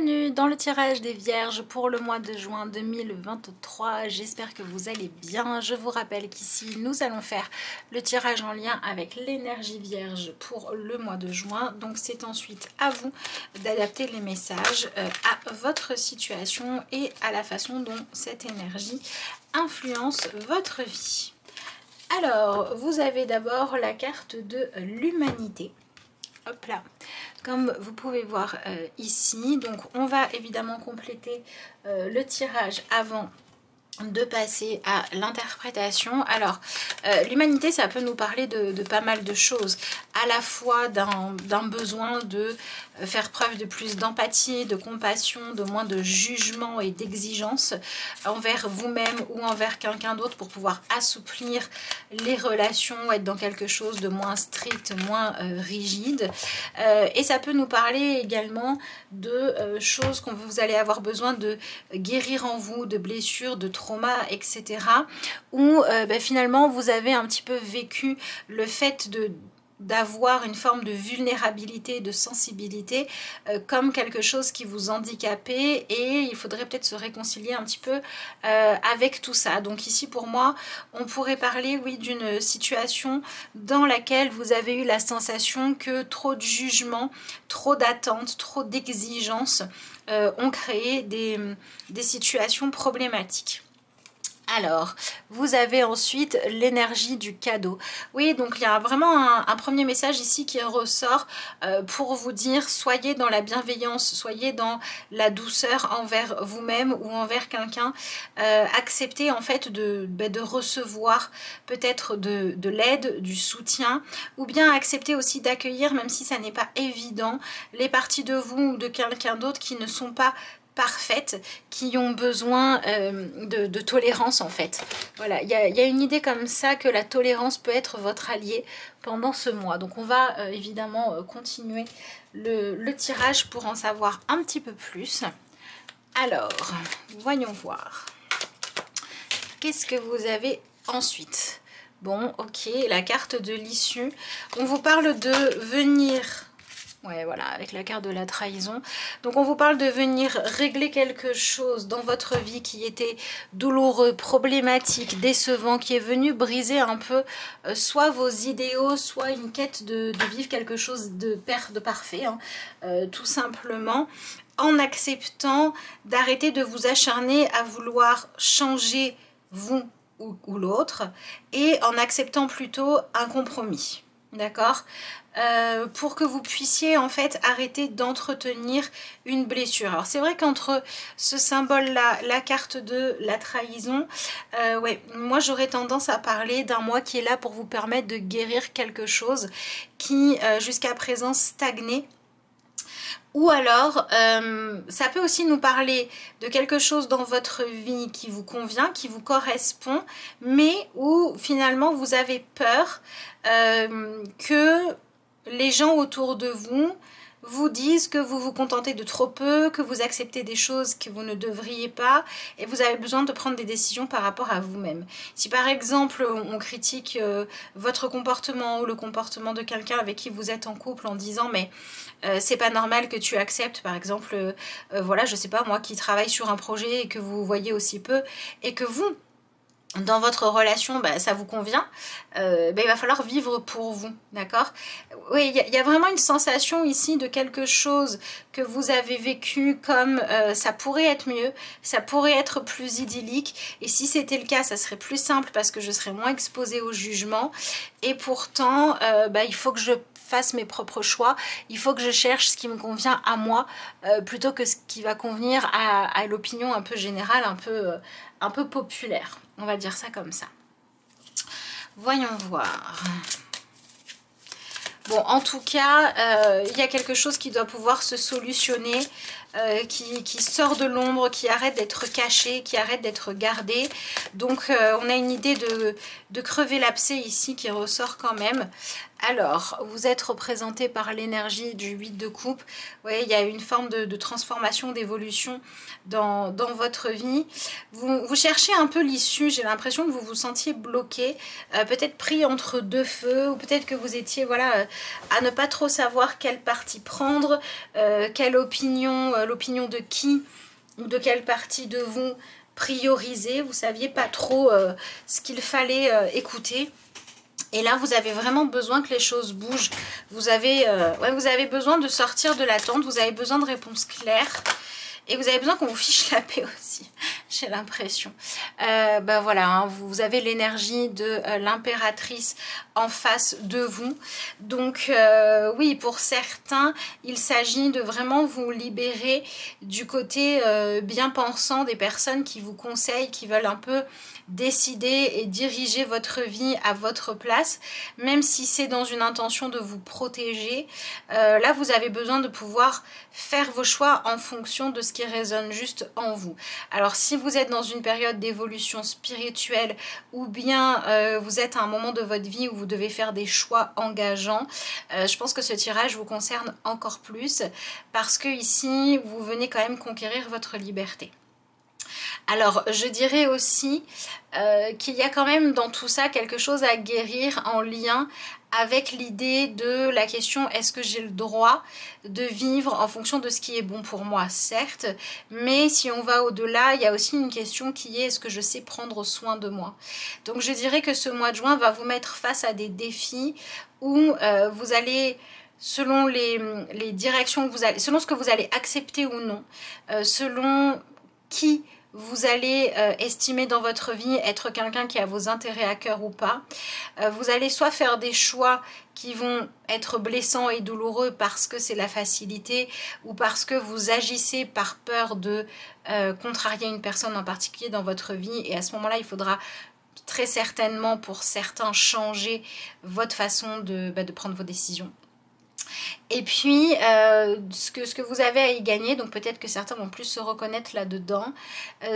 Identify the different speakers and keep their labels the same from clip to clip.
Speaker 1: Bienvenue dans le tirage des Vierges pour le mois de juin 2023. J'espère que vous allez bien. Je vous rappelle qu'ici, nous allons faire le tirage en lien avec l'énergie Vierge pour le mois de juin. Donc, c'est ensuite à vous d'adapter les messages à votre situation et à la façon dont cette énergie influence votre vie. Alors, vous avez d'abord la carte de l'humanité. Hop là, comme vous pouvez voir ici, donc on va évidemment compléter le tirage avant de passer à l'interprétation. Alors, l'humanité, ça peut nous parler de pas mal de choses, à la fois d'un besoin de faire preuve de plus d'empathie, de compassion, de moins de jugement et d'exigence envers vous-même ou envers quelqu'un d'autre pour pouvoir assouplir les relations, être dans quelque chose de moins strict, moins rigide. Et ça peut nous parler également de choses que vous allez avoir besoin de guérir en vous, de blessures, de trauma, etc. Où finalement vous avez un petit peu vécu le fait d'avoir une forme de vulnérabilité, de sensibilité comme quelque chose qui vous handicapait, et il faudrait peut-être se réconcilier un petit peu avec tout ça. Donc ici pour moi on pourrait parler, oui, d'une situation dans laquelle vous avez eu la sensation que trop de jugement, trop d'attentes, trop d'exigences ont créé des situations problématiques. Alors, vous avez ensuite l'énergie du cadeau. Oui, donc il y a vraiment un premier message ici qui ressort pour vous dire, soyez dans la bienveillance, soyez dans la douceur envers vous-même ou envers quelqu'un. Acceptez en fait de recevoir peut-être de l'aide, du soutien, ou bien acceptez aussi d'accueillir, même si ça n'est pas évident, les parties de vous ou de quelqu'un d'autre qui ne sont pas parfaites, qui ont besoin de tolérance en fait. Voilà, il y a une idée comme ça que la tolérance peut être votre allié pendant ce mois. Donc on va évidemment continuer le tirage pour en savoir un petit peu plus. Alors, voyons voir. Qu'est-ce que vous avez ensuite? Bon, ok, la carte de l'issue. On vous parle de venir... Ouais, voilà, avec la carte de la trahison. Donc on vous parle de venir régler quelque chose dans votre vie qui était douloureux, problématique, décevant, qui est venu briser un peu soit vos idéaux, soit une quête de vivre quelque chose de parfait, hein, tout simplement, en acceptant d'arrêter de vous acharner à vouloir changer vous ou l'autre, et en acceptant plutôt un compromis. D'accord, pour que vous puissiez en fait arrêter d'entretenir une blessure. Alors c'est vrai qu'entre ce symbole là, la carte de la trahison, ouais, moi j'aurais tendance à parler d'un mois qui est là pour vous permettre de guérir quelque chose qui jusqu'à présent stagnait. Ou alors, ça peut aussi nous parler de quelque chose dans votre vie qui vous convient, qui vous correspond, mais où finalement vous avez peur que les gens autour de vous disent que vous vous contentez de trop peu, que vous acceptez des choses que vous ne devriez pas, et vous avez besoin de prendre des décisions par rapport à vous-même. Si par exemple on critique votre comportement ou le comportement de quelqu'un avec qui vous êtes en couple en disant mais c'est pas normal que tu acceptes, par exemple, voilà, je sais pas moi, qui travaille sur un projet et que vous voyez aussi peu, et que vous, dans votre relation, ça vous convient, il va falloir vivre pour vous, d'accord? Oui, il y a vraiment une sensation ici de quelque chose que vous avez vécu comme ça pourrait être mieux, ça pourrait être plus idyllique, et si c'était le cas, ça serait plus simple parce que je serais moins exposée au jugement, et pourtant, il faut que je fasse mes propres choix, il faut que je cherche ce qui me convient à moi plutôt que ce qui va convenir à l'opinion un peu générale, un peu populaire, on va dire ça comme ça. Voyons voir. Bon, en tout cas, il y a quelque chose qui doit pouvoir se solutionner, qui sort de l'ombre, qui arrête d'être caché, qui arrête d'être gardé. Donc, on a une idée de crever l'abcès ici qui ressort quand même. Alors, vous êtes représenté par l'énergie du 8 de coupe. Vous voyez, il y a une forme de transformation, d'évolution dans votre vie. Vous cherchez un peu l'issue. J'ai l'impression que vous vous sentiez bloqué, peut-être pris entre deux feux, ou peut-être que vous étiez voilà, à ne pas trop savoir quelle partie prendre, quelle opinion, l'opinion de qui ou de quelle partie de vous prioriser. Vous ne saviez pas trop ce qu'il fallait écouter. Et là, vous avez vraiment besoin que les choses bougent. Vous avez besoin de sortir de l'attente. Vous avez besoin de réponses claires. Et vous avez besoin qu'on vous fiche la paix aussi, j'ai l'impression. Voilà, hein, vous avez l'énergie de l'impératrice en face de vous. Donc oui, pour certains, il s'agit de vraiment vous libérer du côté bien pensant des personnes qui vous conseillent, qui veulent un peu décider et diriger votre vie à votre place, même si c'est dans une intention de vous protéger. Là, vous avez besoin de pouvoir faire vos choix en fonction de ce qui résonne juste en vous. Alors, si vous êtes dans une période d'évolution spirituelle ou bien vous êtes à un moment de votre vie où vous devez faire des choix engageants, je pense que ce tirage vous concerne encore plus parce que ici, vous venez quand même conquérir votre liberté. Alors, je dirais aussi qu'il y a quand même dans tout ça quelque chose à guérir en lien avec l'idée de la question est-ce que j'ai le droit de vivre en fonction de ce qui est bon pour moi, certes, mais si on va au-delà, il y a aussi une question qui est est-ce que je sais prendre soin de moi. Donc je dirais que ce mois de juin va vous mettre face à des défis où vous allez, selon les directions que vous allez, selon ce que vous allez accepter ou non, selon qui vous allez estimer dans votre vie être quelqu'un qui a vos intérêts à cœur ou pas. Vous allez soit faire des choix qui vont être blessants et douloureux parce que c'est la facilité ou parce que vous agissez par peur de contrarier une personne en particulier dans votre vie. Et à ce moment-là, il faudra très certainement pour certains changer votre façon de prendre vos décisions. Et puis, ce que vous avez à y gagner, donc peut-être que certains vont plus se reconnaître là-dedans,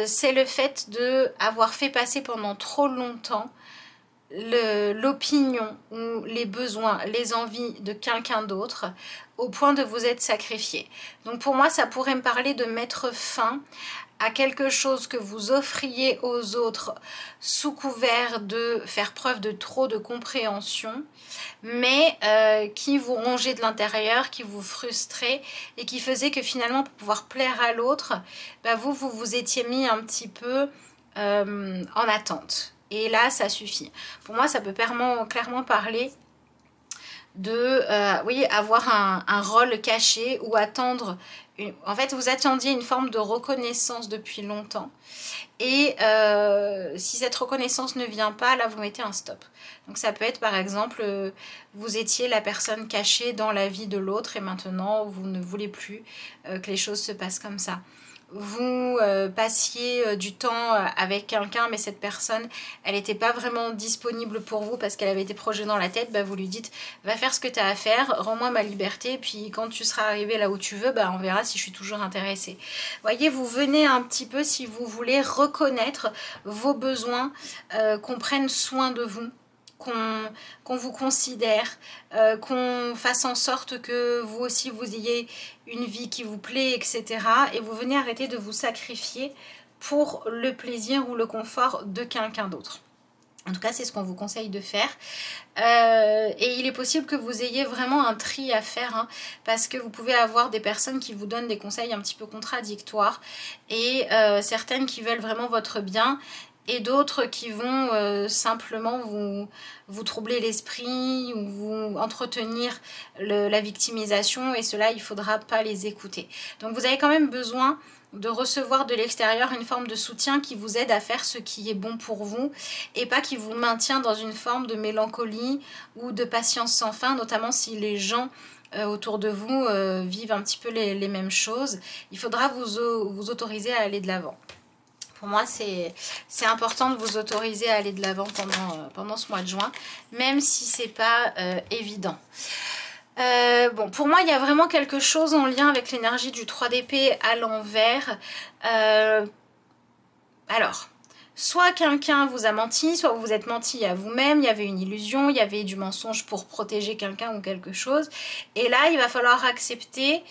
Speaker 1: c'est le fait d'avoir fait passer pendant trop longtemps l'opinion ou les besoins, les envies de quelqu'un d'autre au point de vous être sacrifié. Donc pour moi, ça pourrait me parler de mettre fin à quelque chose que vous offriez aux autres sous couvert de faire preuve de trop de compréhension, mais qui vous rongeait de l'intérieur, qui vous frustrait et qui faisait que finalement pour pouvoir plaire à l'autre, vous étiez mis un petit peu en attente. Et là, ça suffit. Pour moi, ça peut clairement parler de avoir un rôle caché ou attendre. En fait, vous attendiez une forme de reconnaissance depuis longtemps. Et si cette reconnaissance ne vient pas, là, vous mettez un stop. Donc ça peut être par exemple, vous étiez la personne cachée dans la vie de l'autre et maintenant, vous ne voulez plus que les choses se passent comme ça. Vous passiez du temps avec quelqu'un, mais cette personne, elle n'était pas vraiment disponible pour vous parce qu'elle avait été projetée dans la tête, vous lui dites, va faire ce que tu as à faire, rends-moi ma liberté, puis quand tu seras arrivé là où tu veux, on verra si je suis toujours intéressée. Voyez, vous venez un petit peu, si vous voulez, reconnaître vos besoins, qu'on prenne soin de vous, qu'on vous considère, qu'on fasse en sorte que vous aussi vous ayez une vie qui vous plaît, etc. Et vous venez arrêter de vous sacrifier pour le plaisir ou le confort de quelqu'un d'autre. En tout cas, c'est ce qu'on vous conseille de faire. Et il est possible que vous ayez vraiment un tri à faire, parce que vous pouvez avoir des personnes qui vous donnent des conseils un petit peu contradictoires et certaines qui veulent vraiment votre bien et d'autres qui vont simplement vous troubler l'esprit ou vous entretenir la victimisation, et cela, il ne faudra pas les écouter. Donc vous avez quand même besoin de recevoir de l'extérieur une forme de soutien qui vous aide à faire ce qui est bon pour vous et pas qui vous maintient dans une forme de mélancolie ou de patience sans fin, notamment si les gens autour de vous vivent un petit peu les mêmes choses. Il faudra vous autoriser à aller de l'avant. Pour moi, c'est important de vous autoriser à aller de l'avant pendant ce mois de juin, même si c'est pas évident. Bon, pour moi, il y a vraiment quelque chose en lien avec l'énergie du 3 d'épée à l'envers. Alors, soit quelqu'un vous a menti, soit vous vous êtes menti à vous-même, il y avait une illusion, il y avait du mensonge pour protéger quelqu'un ou quelque chose. Et là, il va falloir accepter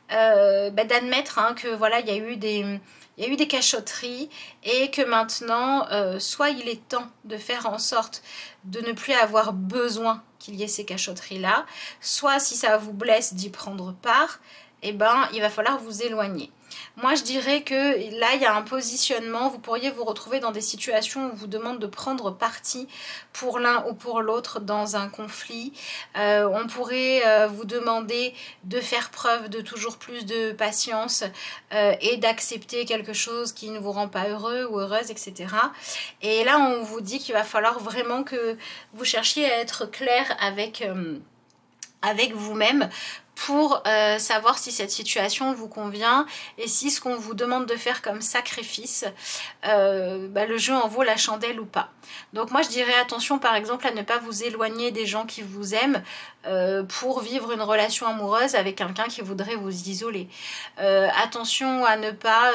Speaker 1: d'admettre hein, que voilà, il y a eu des cachotteries et que maintenant, soit il est temps de faire en sorte de ne plus avoir besoin qu'il y ait ces cachotteries-là, soit si ça vous blesse d'y prendre part, eh ben, il va falloir vous éloigner. Moi, je dirais que là, il y a un positionnement. Vous pourriez vous retrouver dans des situations où on vous demande de prendre parti pour l'un ou pour l'autre dans un conflit. On pourrait vous demander de faire preuve de toujours plus de patience et d'accepter quelque chose qui ne vous rend pas heureux ou heureuse, etc. Et là, on vous dit qu'il va falloir vraiment que vous cherchiez à être clair avec vous-même pour savoir si cette situation vous convient et si ce qu'on vous demande de faire comme sacrifice, le jeu en vaut la chandelle ou pas. Donc moi je dirais attention par exemple à ne pas vous éloigner des gens qui vous aiment pour vivre une relation amoureuse avec quelqu'un qui voudrait vous isoler. Attention à ne pas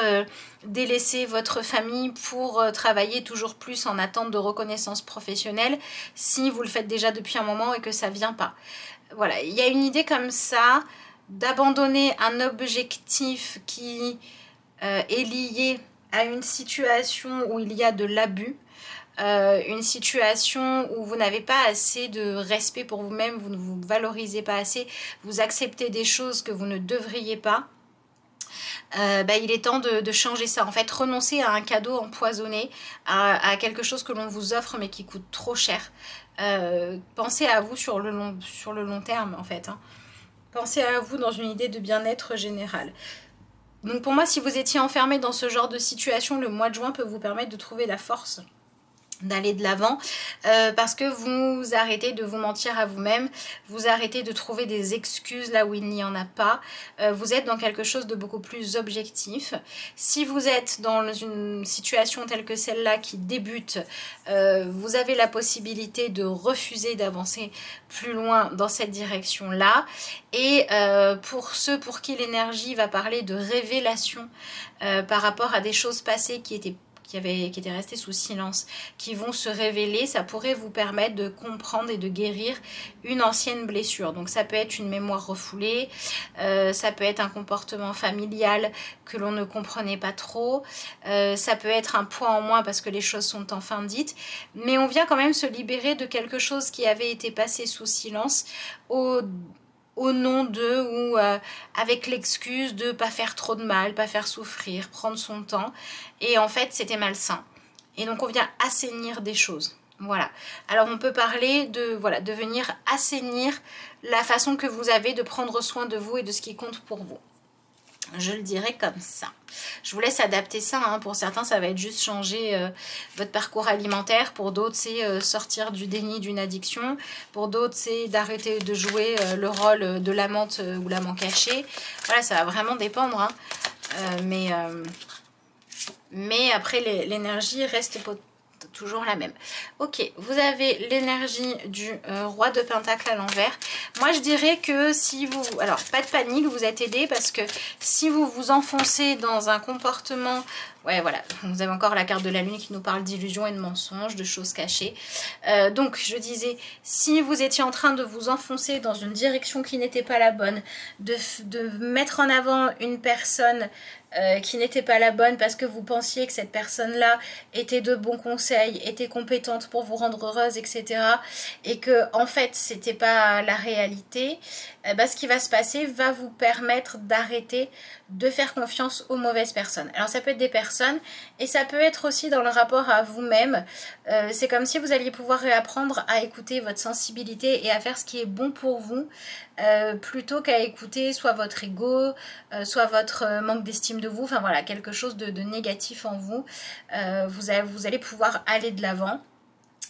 Speaker 1: délaisser votre famille pour travailler toujours plus en attente de reconnaissance professionnelle si vous le faites déjà depuis un moment et que ça vient pas. Voilà, il y a une idée comme ça d'abandonner un objectif qui est lié à une situation où il y a de l'abus, une situation où vous n'avez pas assez de respect pour vous-même, vous ne vous valorisez pas assez, vous acceptez des choses que vous ne devriez pas. Il est temps de changer ça. En fait, renoncer à un cadeau empoisonné, à quelque chose que l'on vous offre mais qui coûte trop cher. Pensez à vous sur le long terme en fait. Hein. Pensez à vous dans une idée de bien-être général. Donc pour moi, si vous étiez enfermé dans ce genre de situation, le mois de juin peut vous permettre de trouver la force d'aller de l'avant parce que vous arrêtez de vous mentir à vous-même, vous arrêtez de trouver des excuses là où il n'y en a pas, vous êtes dans quelque chose de beaucoup plus objectif. Si vous êtes dans une situation telle que celle-là qui débute, vous avez la possibilité de refuser d'avancer plus loin dans cette direction-là. Et pour ceux pour qui l'énergie va parler de révélation par rapport à des choses passées qui étaient restées sous silence, qui vont se révéler, ça pourrait vous permettre de comprendre et de guérir une ancienne blessure. Donc ça peut être une mémoire refoulée, ça peut être un comportement familial que l'on ne comprenait pas trop, ça peut être un poids en moins parce que les choses sont enfin dites, mais on vient quand même se libérer de quelque chose qui avait été passé sous silence au nom de ou avec l'excuse de pas faire trop de mal, pas faire souffrir, prendre son temps. Et en fait, c'était malsain. Et donc, on vient assainir des choses. Voilà. Alors, on peut parler de venir assainir la façon que vous avez de prendre soin de vous et de ce qui compte pour vous. Je le dirais comme ça. Je vous laisse adapter ça. Hein. Pour certains, ça va être juste changer votre parcours alimentaire. Pour d'autres, c'est sortir du déni d'une addiction. Pour d'autres, c'est d'arrêter de jouer le rôle de l'amante ou l'amant caché. Voilà, ça va vraiment dépendre. Hein. Mais après, l'énergie reste toujours la même. Ok, vous avez l'énergie du roi de pentacle à l'envers. Moi je dirais que si vous... Alors pas de panique, vous êtes aidé parce que si vous vous enfoncez dans un comportement... Ouais voilà, vous avez encore la carte de la lune qui nous parle d'illusions et de mensonges, de choses cachées. Donc je disais, si vous étiez en train de vous enfoncer dans une direction qui n'était pas la bonne, de mettre en avant une personne qui n'était pas la bonne parce que vous pensiez que cette personne-là était de bons conseils, était compétente pour vous rendre heureuse, etc. Et que en fait, c'était pas la réalité, ce qui va se passer va vous permettre d'arrêter de faire confiance aux mauvaises personnes. Alors ça peut être des personnes et ça peut être aussi dans le rapport à vous-même. C'est comme si vous alliez pouvoir réapprendre à écouter votre sensibilité et à faire ce qui est bon pour vous plutôt qu'à écouter soit votre ego, soit votre manque d'estime de vous, enfin voilà, quelque chose de négatif en vous. Vous allez pouvoir aller de l'avant.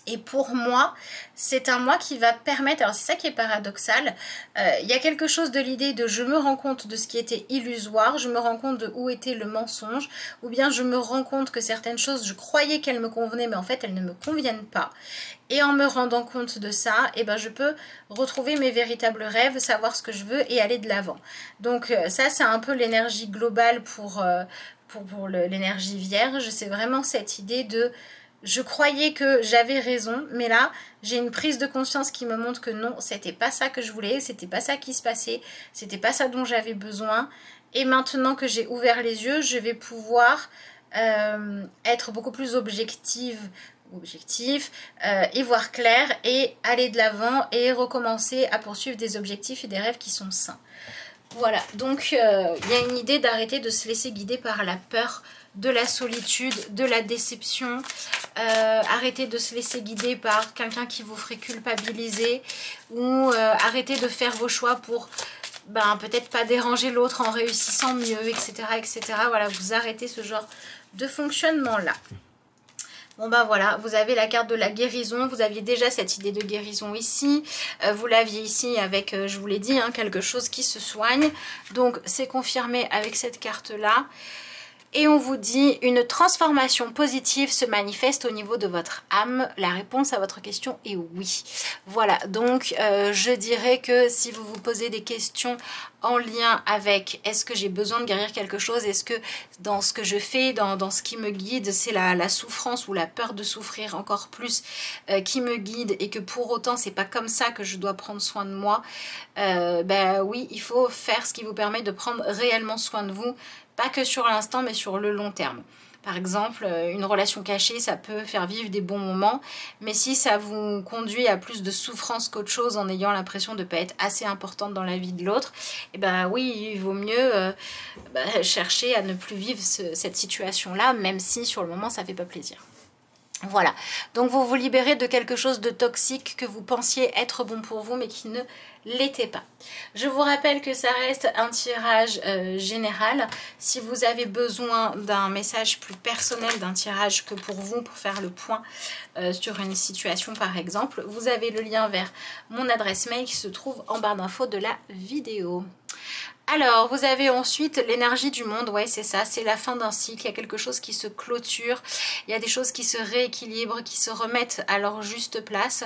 Speaker 1: Et pour moi, c'est un mois qui va permettre, alors c'est ça qui est paradoxal, il y a quelque chose de l'idée de je me rends compte de ce qui était illusoire, je me rends compte de où était le mensonge, ou bien je me rends compte que certaines choses, je croyais qu'elles me convenaient, mais en fait elles ne me conviennent pas. Et en me rendant compte de ça, eh ben, je peux retrouver mes véritables rêves, savoir ce que je veux et aller de l'avant. Donc ça, c'est un peu l'énergie globale pour l'énergie vierge. C'est vraiment cette idée de je croyais que j'avais raison, mais là, j'ai une prise de conscience qui me montre que non, c'était pas ça que je voulais, c'était pas ça qui se passait, c'était pas ça dont j'avais besoin. Et maintenant que j'ai ouvert les yeux, je vais pouvoir être beaucoup plus objectif et voir clair et aller de l'avant et recommencer à poursuivre des objectifs et des rêves qui sont sains. Voilà, donc il y a une idée d'arrêter de se laisser guider par la peur de la solitude, de la déception, arrêter de se laisser guider par quelqu'un qui vous ferait culpabiliser ou arrêter de faire vos choix pour peut-être pas déranger l'autre en réussissant mieux, etc., etc. Voilà, vous arrêtez ce genre de fonctionnement-là. Bon voilà, vous avez la carte de la guérison, vous aviez déjà cette idée de guérison ici, vous l'aviez ici avec, je vous l'ai dit, quelque chose qui se soigne. Donc c'est confirmé avec cette carte-là. Et on vous dit, une transformation positive se manifeste au niveau de votre âme. La réponse à votre question est oui. Voilà, donc je dirais que si vous vous posez des questions en lien avec est-ce que j'ai besoin de guérir quelque chose, est-ce que dans ce que je fais, dans ce qui me guide, c'est la souffrance ou la peur de souffrir encore plus qui me guide et que pour autant c'est pas comme ça que je dois prendre soin de moi, oui, il faut faire ce qui vous permet de prendre réellement soin de vous, pas que sur l'instant mais sur le long terme. Par exemple, une relation cachée, ça peut faire vivre des bons moments, mais si ça vous conduit à plus de souffrance qu'autre chose en ayant l'impression de ne pas être assez importante dans la vie de l'autre, oui, il vaut mieux chercher à ne plus vivre cette situation-là, même si sur le moment ça ne fait pas plaisir. Voilà, donc vous vous libérez de quelque chose de toxique que vous pensiez être bon pour vous mais qui ne l'était pas. Je vous rappelle que ça reste un tirage général. Si vous avez besoin d'un message plus personnel, d'un tirage que pour vous, pour faire le point sur une situation par exemple, vous avez le lien vers mon adresse mail qui se trouve en barre d'infos de la vidéo. Alors, vous avez ensuite l'énergie du monde, ouais c'est ça, c'est la fin d'un cycle, il y a quelque chose qui se clôture, il y a des choses qui se rééquilibrent, qui se remettent à leur juste place.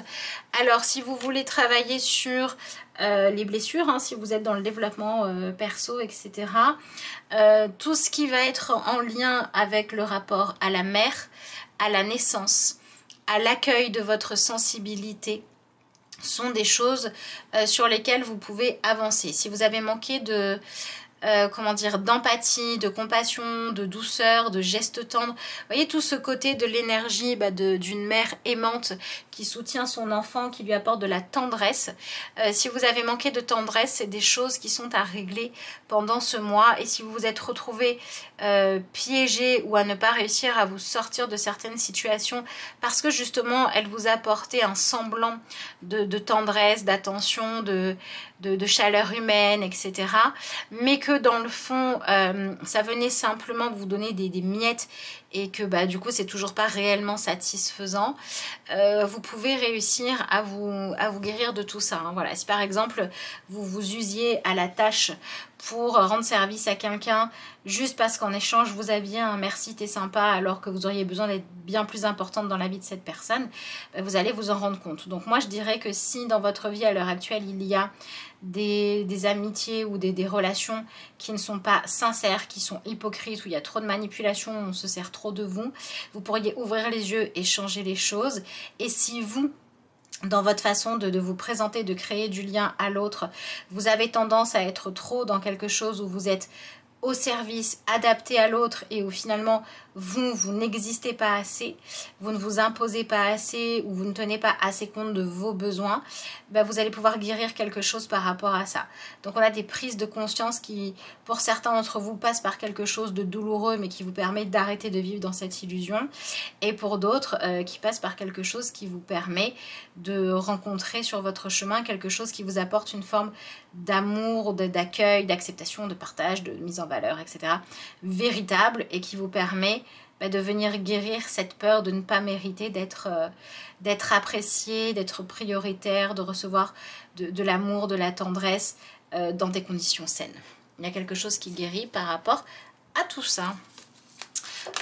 Speaker 1: Alors, si vous voulez travailler sur les blessures, si vous êtes dans le développement perso, etc., tout ce qui va être en lien avec le rapport à la mère, à la naissance, à l'accueil de votre sensibilité, sont des choses sur lesquelles vous pouvez avancer. Si vous avez manqué de d'empathie, de compassion, de douceur, de gestes tendres, vous voyez tout ce côté de l'énergie d'une mère aimante qui soutient son enfant, qui lui apporte de la tendresse. Si vous avez manqué de tendresse, c'est des choses qui sont à régler pendant ce mois. Et si vous vous êtes retrouvé piégé ou à ne pas réussir à vous sortir de certaines situations parce que justement elles vous apportaient un semblant de tendresse, d'attention, de chaleur humaine, etc. Mais que dans le fond, ça venait simplement vous donner des miettes et que du coup c'est toujours pas réellement satisfaisant, vous pouvez réussir à vous guérir de tout ça. Voilà. Si par exemple vous vous usiez à la tâche pour rendre service à quelqu'un juste parce qu'en échange vous aviez un merci t'es sympa alors que vous auriez besoin d'être bien plus importante dans la vie de cette personne, vous allez vous en rendre compte. Donc moi je dirais que si dans votre vie à l'heure actuelle il y a des amitiés ou des relations qui ne sont pas sincères, qui sont hypocrites, où il y a trop de manipulation, on se sert trop de vous, vous pourriez ouvrir les yeux et changer les choses. Et si vous, dans votre façon de vous présenter, de créer du lien à l'autre, vous avez tendance à être trop dans quelque chose où vous êtes au service, adapté à l'autre et où finalement vous n'existez pas assez, vous ne vous imposez pas assez ou vous ne tenez pas assez compte de vos besoins, vous allez pouvoir guérir quelque chose par rapport à ça. Donc on a des prises de conscience qui, pour certains d'entre vous, passent par quelque chose de douloureux mais qui vous permet d'arrêter de vivre dans cette illusion, et pour d'autres qui passent par quelque chose qui vous permet de rencontrer sur votre chemin quelque chose qui vous apporte une forme d'amour, d'accueil, d'acceptation, de partage, de mise en valeur, etc. véritable et qui vous permet de venir guérir cette peur de ne pas mériter d'être apprécié, d'être prioritaire, de recevoir de l'amour, de la tendresse dans des conditions saines. Il y a quelque chose qui guérit par rapport à tout ça.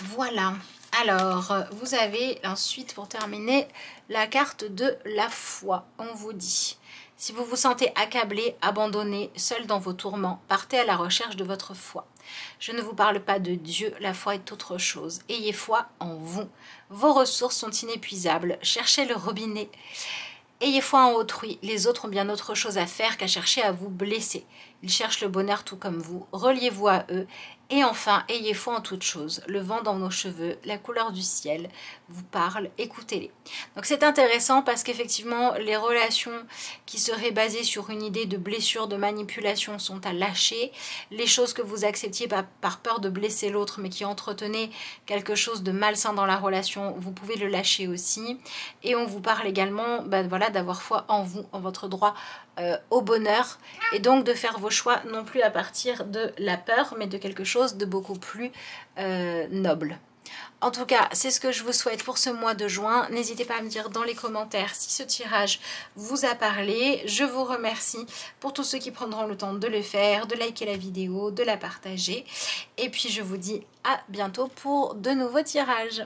Speaker 1: Voilà. Alors, vous avez ensuite, pour terminer, la carte de la foi. On vous dit, si vous vous sentez accablé, abandonné, seul dans vos tourments, partez à la recherche de votre foi. Je ne vous parle pas de Dieu, la foi est autre chose. Ayez foi en vous. Vos ressources sont inépuisables. Cherchez le robinet. Ayez foi en autrui. Les autres ont bien autre chose à faire qu'à chercher à vous blesser. Ils cherchent le bonheur tout comme vous. Reliez-vous à eux. Et enfin, ayez foi en toute chose. Le vent dans nos cheveux, la couleur du ciel vous parle, écoutez-les. Donc c'est intéressant parce qu'effectivement, les relations qui seraient basées sur une idée de blessure, de manipulation sont à lâcher. Les choses que vous acceptiez par peur de blesser l'autre, mais qui entretenaient quelque chose de malsain dans la relation, vous pouvez le lâcher aussi. Et on vous parle également voilà, d'avoir foi en vous, en votre droit au bonheur, et donc de faire vos choix non plus à partir de la peur, mais de quelque chose de beaucoup plus noble. En tout cas, c'est ce que je vous souhaite pour ce mois de juin. N'hésitez pas à me dire dans les commentaires si ce tirage vous a parlé. Je vous remercie pour tous ceux qui prendront le temps de le faire, de liker la vidéo, de la partager. Et puis je vous dis à bientôt pour de nouveaux tirages.